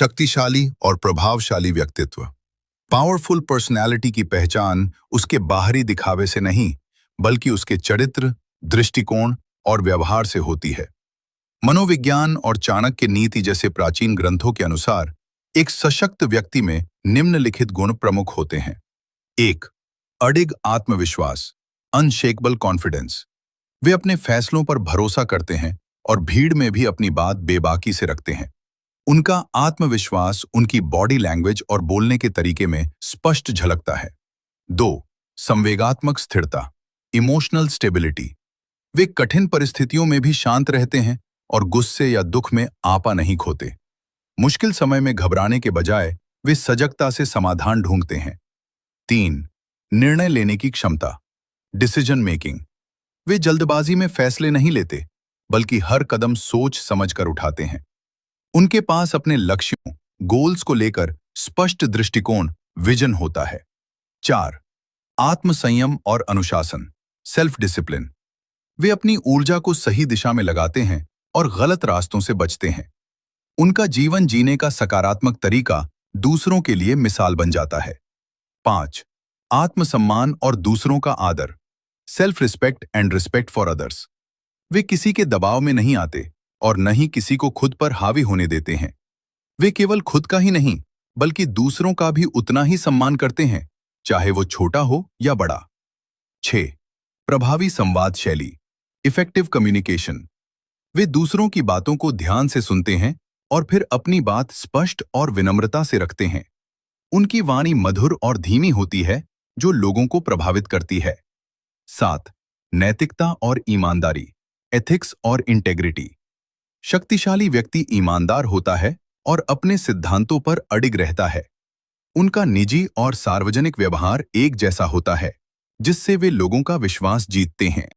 शक्तिशाली और प्रभावशाली व्यक्तित्व। पावरफुल पर्सनैलिटी की पहचान उसके बाहरी दिखावे से नहीं, बल्कि उसके चरित्र, दृष्टिकोण और व्यवहार से होती है। मनोविज्ञान और चाणक्य नीति जैसे प्राचीन ग्रंथों के अनुसार एक सशक्त व्यक्ति में निम्नलिखित गुण प्रमुख होते हैं। 1. अडिग आत्मविश्वास, अनशेकेबल कॉन्फिडेंस। वे अपने फैसलों पर भरोसा करते हैं और भीड़ में भी अपनी बात बेबाकी से रखते हैं। उनका आत्मविश्वास उनकी बॉडी लैंग्वेज और बोलने के तरीके में स्पष्ट झलकता है। 2. संवेगात्मक स्थिरता, इमोशनल स्टेबिलिटी। वे कठिन परिस्थितियों में भी शांत रहते हैं और गुस्से या दुख में आपा नहीं खोते। मुश्किल समय में घबराने के बजाय वे सजगता से समाधान ढूंढते हैं। 3. निर्णय लेने की क्षमता, डिसीजन मेकिंग। वे जल्दबाजी में फैसले नहीं लेते, बल्कि हर कदम सोच समझकर उठाते हैं। उनके पास अपने लक्ष्यों, गोल्स को लेकर स्पष्ट दृष्टिकोण, विजन होता है। 4. आत्मसंयम और अनुशासन, सेल्फ डिसिप्लिन। वे अपनी ऊर्जा को सही दिशा में लगाते हैं और गलत रास्तों से बचते हैं। उनका जीवन जीने का सकारात्मक तरीका दूसरों के लिए मिसाल बन जाता है। 5. आत्मसम्मान और दूसरों का आदर, self respect and respect for others. वे किसी के दबाव में नहीं आते और न ही किसी को खुद पर हावी होने देते हैं। वे केवल खुद का ही नहीं, बल्कि दूसरों का भी उतना ही सम्मान करते हैं, चाहे वो छोटा हो या बड़ा। 6. प्रभावी संवाद शैली, इफेक्टिव कम्युनिकेशन। वे दूसरों की बातों को ध्यान से सुनते हैं और फिर अपनी बात स्पष्ट और विनम्रता से रखते हैं। उनकी वाणी मधुर और धीमी होती है, जो लोगों को प्रभावित करती है। 7. नैतिकता और ईमानदारी, एथिक्स और इंटेग्रिटी। शक्तिशाली व्यक्ति ईमानदार होता है और अपने सिद्धांतों पर अडिग रहता है। उनका निजी और सार्वजनिक व्यवहार एक जैसा होता है, जिससे वे लोगों का विश्वास जीतते हैं।